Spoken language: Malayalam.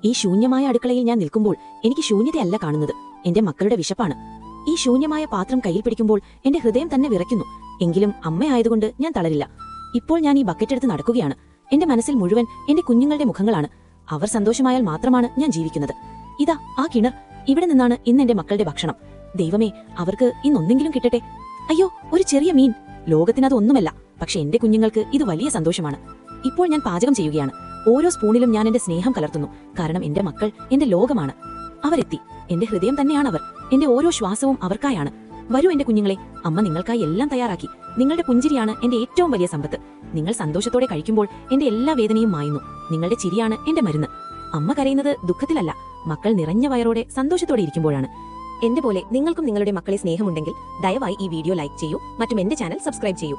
ഈ ശൂന്യമായ അടുക്കളയിൽ ഞാൻ നിൽക്കുമ്പോൾ എനിക്ക് ശൂന്യതയല്ല കാണുന്നത്, എന്റെ മക്കളുടെ വിശപ്പാണ്. ഈ ശൂന്യമായ പാത്രം കയ്യിൽ പിടിക്കുമ്പോൾ എന്റെ ഹൃദയം തന്നെ വിറയ്ക്കുന്നു. എങ്കിലും അമ്മയായതുകൊണ്ട് ഞാൻ തളരില്ല. ഇപ്പോൾ ഞാൻ ഈ ബക്കറ്റെടുത്ത് നടക്കുകയാണ്. എന്റെ മനസ്സിൽ മുഴുവൻ എന്റെ കുഞ്ഞുങ്ങളുടെ മുഖങ്ങളാണ്. അവർ സന്തോഷമായാൽ മാത്രമാണ് ഞാൻ ജീവിക്കുന്നത്. ഇതാ ആ കിണർ, ഇവിടെ നിന്നാണ് ഇന്ന് എന്റെ മക്കളുടെ ഭക്ഷണം. ദൈവമേ, അവർക്ക് ഇന്നൊന്നെങ്കിലും കിട്ടട്ടെ. അയ്യോ, ഒരു ചെറിയ മീൻ. ലോകത്തിനതൊന്നുമല്ല, പക്ഷെ എന്റെ കുഞ്ഞുങ്ങൾക്ക് ഇത് വലിയ സന്തോഷമാണ്. ഇപ്പോൾ ഞാൻ പാചകം ചെയ്യുകയാണ്. ഓരോ സ്പൂണിലും ഞാൻ എന്റെ സ്നേഹം കലർത്തുന്നു. കാരണം എന്റെ മക്കൾ എന്റെ ലോകമാണ്. അവരെത്തി. എന്റെ ഹൃദയം തന്നെയാണ് അവർ. എന്റെ ഓരോ ശ്വാസവും അവർക്കായാണ്. വരൂ എന്റെ കുഞ്ഞുങ്ങളെ, അമ്മ നിങ്ങൾക്കായി എല്ലാം തയ്യാറാക്കി. നിങ്ങളുടെ പുഞ്ചിരിയാണ് എന്റെ ഏറ്റവും വലിയ സമ്പത്ത്. നിങ്ങൾ സന്തോഷത്തോടെ കഴിക്കുമ്പോൾ എന്റെ എല്ലാ വേദനയും മായുന്നു. നിങ്ങളുടെ ചിരിയാണ് എന്റെ മരുന്ന്. അമ്മ കരയുന്നത് ദുഃഖത്തിലല്ല, മക്കൾ നിറഞ്ഞ വയറോടെ സന്തോഷത്തോടെ ഇരിക്കുമ്പോഴാണ്. എന്റെ പോലെ നിങ്ങൾക്കും നിങ്ങളുടെ മക്കളെ സ്നേഹമുണ്ടെങ്കിൽ ദയവായി ഈ വീഡിയോ ലൈക്ക് ചെയ്യൂ. മറ്റും എന്റെ ചാനൽ സബ്സ്ക്രൈബ് ചെയ്യൂ.